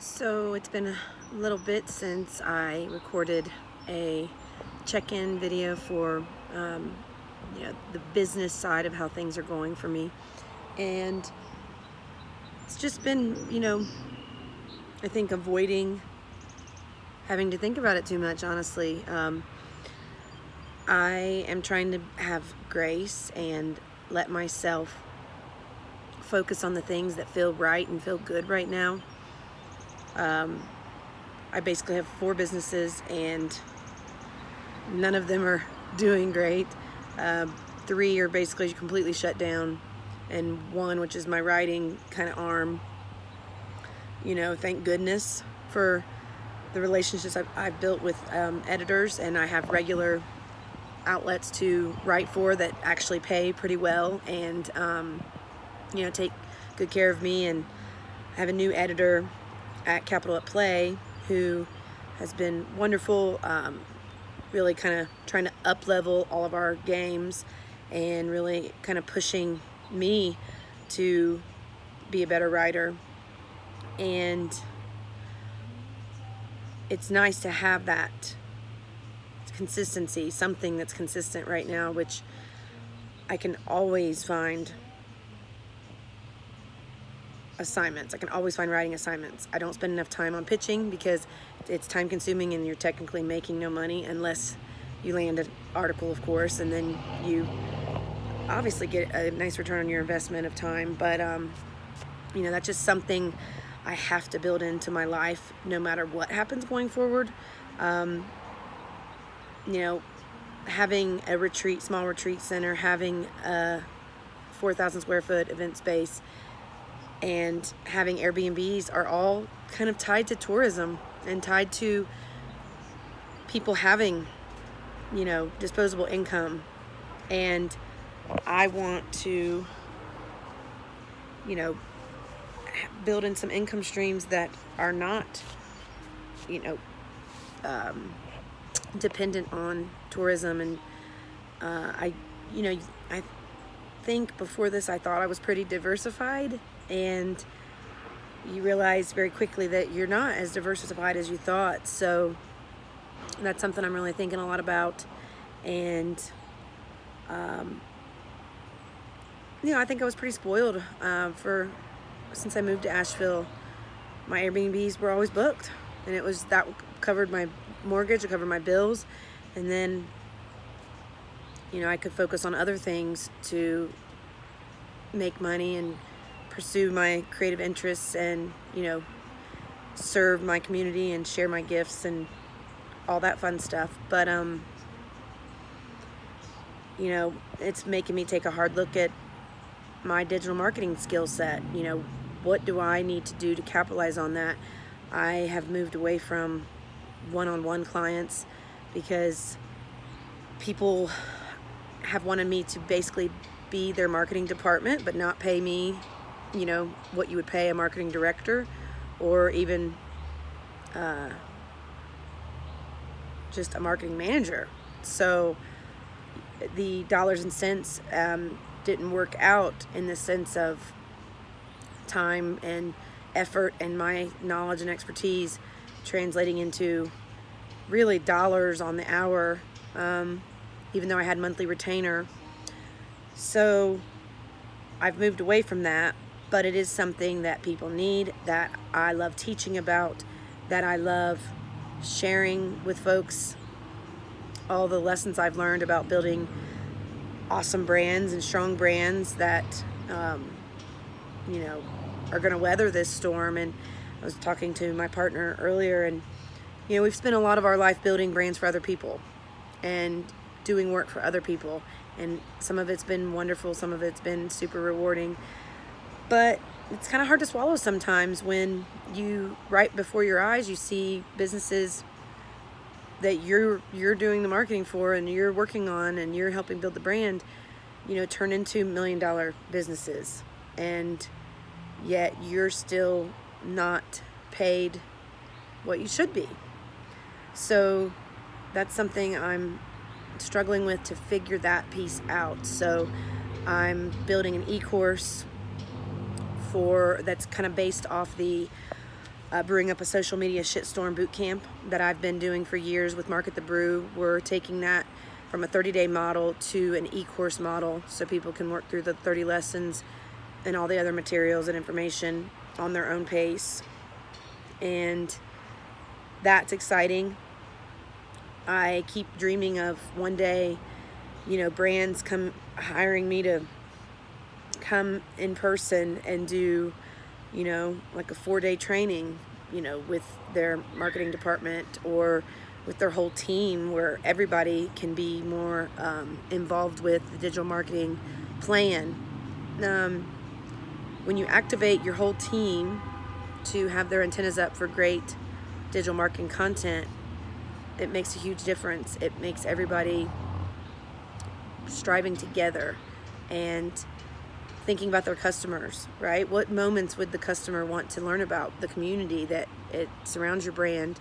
So it's been a little bit since I recorded a check-in video for the business side of how things are going for me, and it's just been I think avoiding having to think about it too much. Honestly, I am trying to have grace and let myself focus on the things that feel right and feel good right now. I basically have 4 businesses and none of them are doing great. 3 are basically completely shut down, and 1, which is my writing kind of arm, thank goodness for the relationships I've built with editors, and I have regular outlets to write for that actually pay pretty well and take good care of me. And I have a new editor at Capital at Play who has been wonderful, really kind of trying to up level all of our games and really kind of pushing me to be a better writer. And it's nice to have that consistency, something that's consistent right now, which I can always find assignments. I can always find writing assignments. I don't spend enough time on pitching because it's time consuming and you're technically making no money unless you land an article, of course, and then you obviously get a nice return on your investment of time. But that's just something I have to build into my life no matter what happens going forward. Having a small retreat center, having a 4,000 square foot event space, and having Airbnbs are all kind of tied to tourism and tied to people having, disposable income. And I want to, build in some income streams that are not, dependent on tourism. And I think before this I thought I was pretty diversified, and you realize very quickly that you're not as diversified as you thought. So that's something I'm really thinking a lot about. And I think I was pretty spoiled since I moved to Asheville. My Airbnbs were always booked, and that covered my mortgage, it covered my bills, and then I could focus on other things to make money and pursue my creative interests and serve my community and share my gifts and all that fun stuff. But it's making me take a hard look at my digital marketing skill set. What do I need to do to capitalize on that? I have moved away from one-on-one clients because people have wanted me to basically be their marketing department but not pay me what you would pay a marketing director, or even just a marketing manager. So the dollars and cents didn't work out in the sense of time and effort and my knowledge and expertise translating into really dollars on the hour, even though I had monthly retainer. So I've moved away from that, but it is something that people need, that I love teaching about, that I love sharing with folks all the lessons I've learned about building awesome brands and strong brands that are going to weather this storm. And I was talking to my partner earlier, and we've spent a lot of our life building brands for other people and doing work for other people, and some of it's been wonderful, some of it's been super rewarding, but it's kind of hard to swallow sometimes when right before your eyes you see businesses that you're doing the marketing for and you're working on and you're helping build the brand turn into $1 million businesses, and yet you're still not paid what you should be. So that's something I'm struggling with, to figure that piece out. So I'm building an e-course that's kind of based off the brewing up a social media shitstorm boot camp that I've been doing for years with Market the Brew. We're taking that from a 30-day model to an e-course model so people can work through the 30 lessons and all the other materials and information on their own pace. And that's exciting. I keep dreaming of one day, brands hiring me to come in person and do, like a 4-day training, with their marketing department or with their whole team, where everybody can be more involved with the digital marketing plan. When you activate your whole team to have their antennas up for great digital marketing content, it makes a huge difference. It makes everybody striving together and thinking about their customers, right? What moments would the customer want to learn about the community that it surrounds your brand?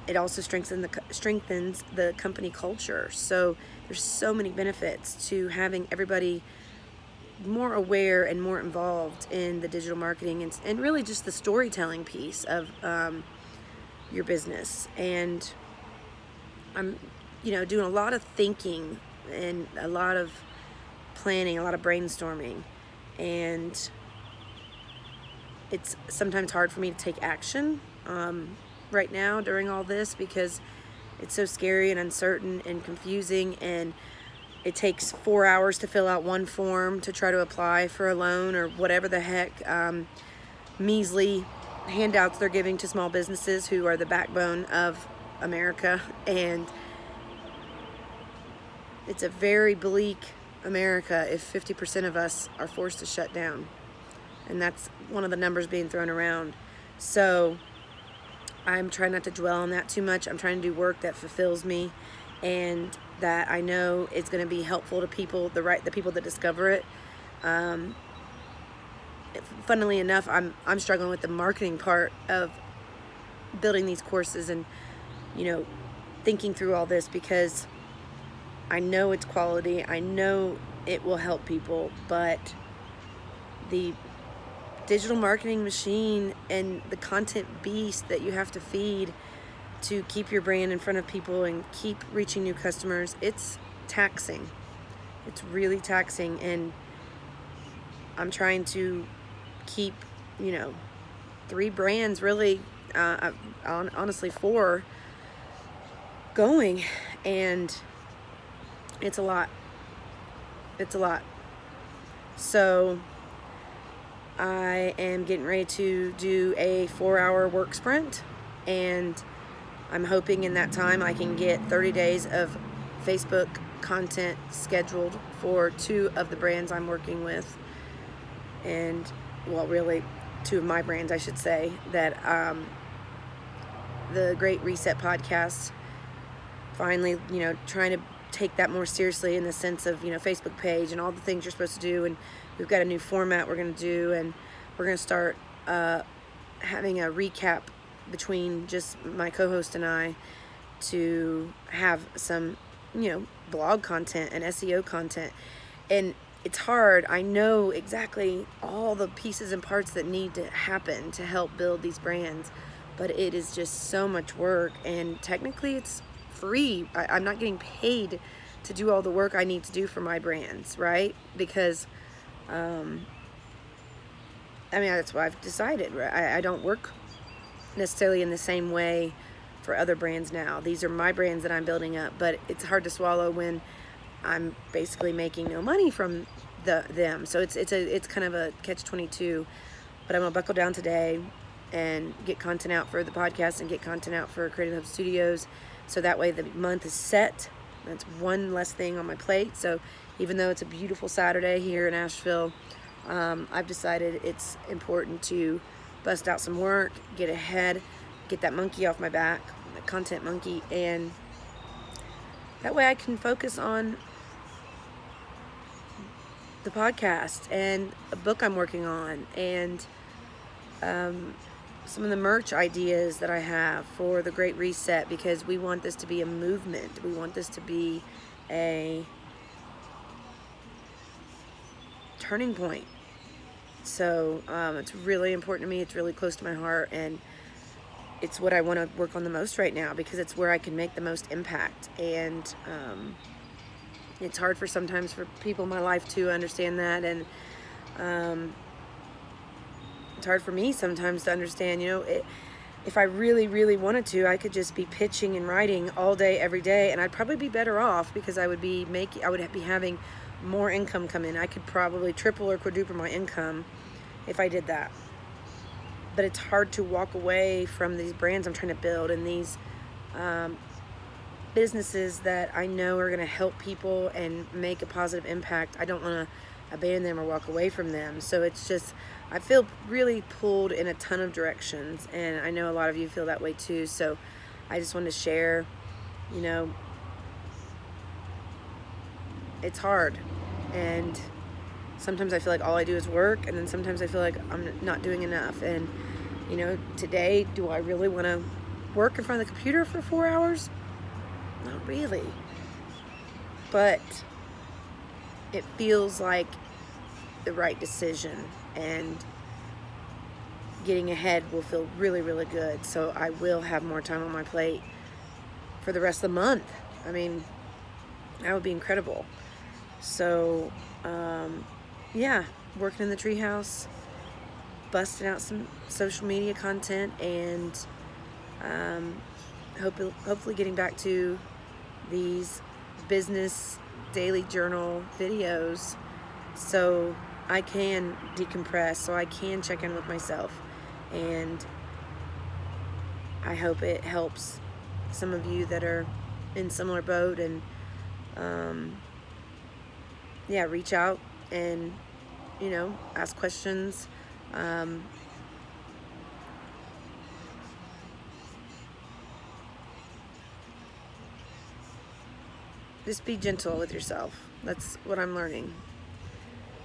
It also strengthens the company culture. So there's so many benefits to having everybody more aware and more involved in the digital marketing and really just the storytelling piece of your business. And I'm, doing a lot of thinking and a lot of planning, a lot of brainstorming, and it's sometimes hard for me to take action right now during all this because it's so scary and uncertain and confusing, and it takes 4 hours to fill out one form to try to apply for a loan or whatever the heck measly handouts they're giving to small businesses who are the backbone of America. And it's a very bleak America if 50% of us are forced to shut down. And that's one of the numbers being thrown around. So I'm trying not to dwell on that too much. I'm trying to do work that fulfills me and that I know is going to be helpful to people, the people that discover it. Funnily enough, I'm struggling with the marketing part of building these courses and, thinking through all this because I know it's quality. I know it will help people, but the digital marketing machine and the content beast that you have to feed to keep your brand in front of people and keep reaching new customers, it's taxing. It's really taxing, and I'm trying to keep, 3 brands, really, honestly 4, going, and it's a lot. It's a lot. So I am getting ready to do a 4-hour work sprint, and I'm hoping in that time I can get 30 days of Facebook content scheduled for 2 of the brands I'm working with. And, well, really 2 of my brands, I should say, that the Great Reset podcast, finally, trying to take that more seriously in the sense of, Facebook page and all the things you're supposed to do. And we've got a new format we're going to do, and we're going to start having a recap between just my co-host and I to have some, blog content and SEO content. And it's hard. I know exactly all the pieces and parts that need to happen to help build these brands, but it is just so much work, and technically it's free. I'm not getting paid to do all the work I need to do for my brands, right? Because that's what I've decided, right? I don't work necessarily in the same way for other brands now. These are my brands that I'm building up, but it's hard to swallow when I'm basically making no money from them. So it's kind of a catch-22. But I'm gonna buckle down today and get content out for the podcast and get content out for Creative Hub Studios, so that way the month is set. That's one less thing on my plate. So even though it's a beautiful Saturday here in Asheville, I've decided it's important to bust out some work, get ahead, get that monkey off my back, the content monkey, and that way I can focus on the podcast and a book I'm working on, and some of the merch ideas that I have for the Great Reset, because we want this to be a movement. We want this to be a turning point So it's really important to me. It's really close to my heart, and it's what I want to work on the most right now because it's where I can make the most impact. And it's hard for sometimes for people in my life to understand that, and it's hard for me sometimes to understand, if I really, really wanted to, I could just be pitching and writing all day, every day, and I'd probably be better off because I would be having more income come in. I could probably triple or quadruple my income if I did that. But it's hard to walk away from these brands I'm trying to build and these businesses that I know are going to help people and make a positive impact. I don't want to abandon them or walk away from them. So it's just, I feel really pulled in a ton of directions, and I know a lot of you feel that way too. So I just wanted to share, it's hard, and sometimes I feel like all I do is work, and then sometimes I feel like I'm not doing enough. And today, do I really want to work in front of the computer for 4 hours? Not really, but it feels like the right decision, and getting ahead will feel really, really good. So I will have more time on my plate for the rest of the month. I mean, that would be incredible. So yeah, working in the treehouse, busting out some social media content, and hopefully getting back to these business daily journal videos so I can decompress, so I can check in with myself. And I hope it helps some of you that are in similar boat, and reach out and ask questions. Just be gentle with yourself. That's what I'm learning.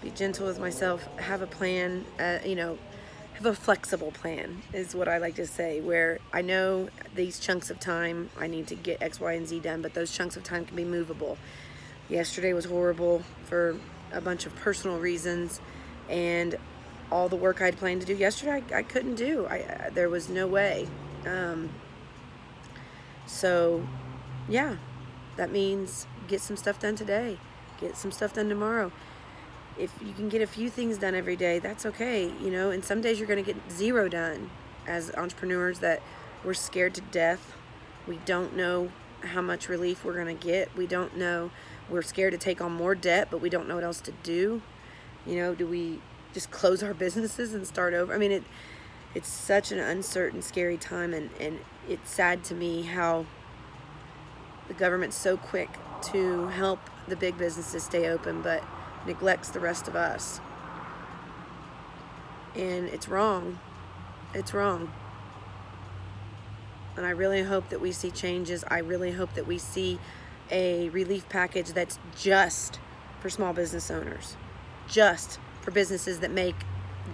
Be gentle with myself. Have a plan. Have a flexible plan is what I like to say, where I know these chunks of time I need to get X, Y, and Z done, but those chunks of time can be movable. Yesterday was horrible for a bunch of personal reasons, and all the work I'd planned to do yesterday, I couldn't do. There was no way. So, yeah, that means get some stuff done today. Get some stuff done tomorrow. If you can get a few things done every day, that's okay. And some days you're going to get zero done. As entrepreneurs that we're scared to death. We don't know how much relief we're going to get. We don't know. We're scared to take on more debt, but we don't know what else to do. Do we just close our businesses and start over? I mean, it's such an uncertain, scary time, and it's sad to me how the government's so quick to help the big businesses stay open, but neglects the rest of us. And it's wrong. It's wrong. And I really hope that we see changes. I really hope that we see a relief package that's just for small business owners, just for businesses that make,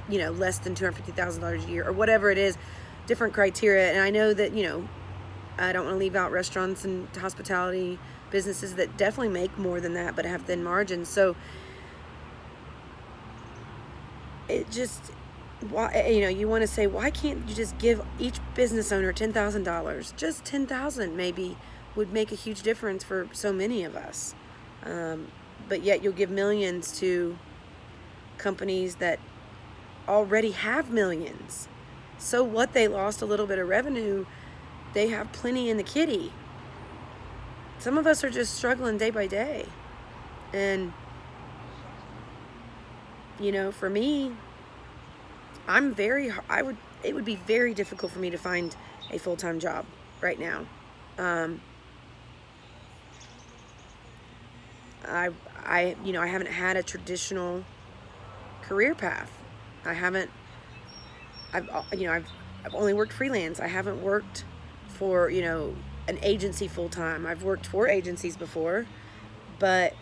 less than $250,000 a year or whatever it is, different criteria. And I know that, I don't want to leave out restaurants and hospitality businesses that definitely make more than that but have thin margins. So it just, you want to say, why can't you just give each business owner $10,000? Just $10,000 maybe would make a huge difference for so many of us. But yet you'll give millions to companies that already have millions. So what? They lost a little bit of revenue. They have plenty in the kitty. Some of us are just struggling day by day. And for me, it would be very difficult for me to find a full-time job right now. I haven't had a traditional career path. I've only worked freelance. I haven't worked for, an agency full-time. I've worked for agencies before, but,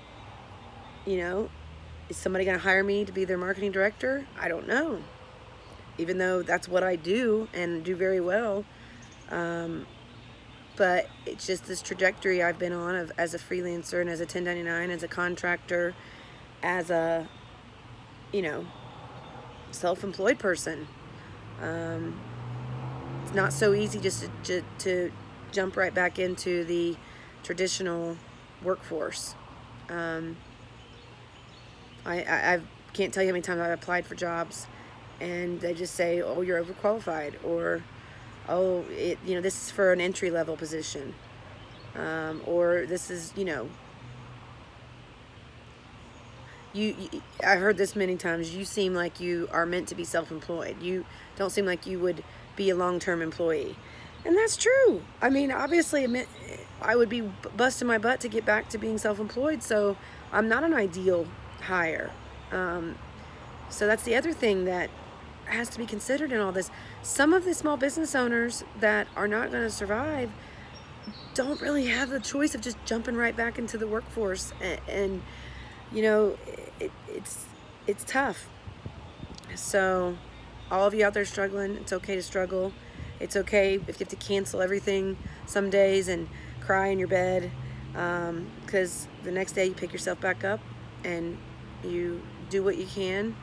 is somebody going to hire me to be their marketing director? I don't know. Even though that's what I do and do very well. But it's just this trajectory I've been on as a freelancer and as a 1099, as a contractor, as a, self-employed person. It's not so easy just to jump right back into the traditional workforce. I can't tell you how many times I've applied for jobs and they just say, oh, you're overqualified, or oh, this is for an entry-level position, or this is, I've heard this many times, you seem like you are meant to be self-employed. You don't seem like you would be a long-term employee. And that's true. I mean, obviously, I would be busting my butt to get back to being self-employed, so I'm not an ideal hire. So that's the other thing that has to be considered in all this. Some of the small business owners that are not going to survive don't really have the choice of just jumping right back into the workforce, and it's tough. So all of you out there struggling, it's okay to struggle. It's okay if you have to cancel everything some days and cry in your bed, because the next day you pick yourself back up and you do what you can.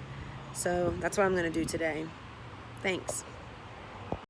So that's what I'm going to do today. Thanks.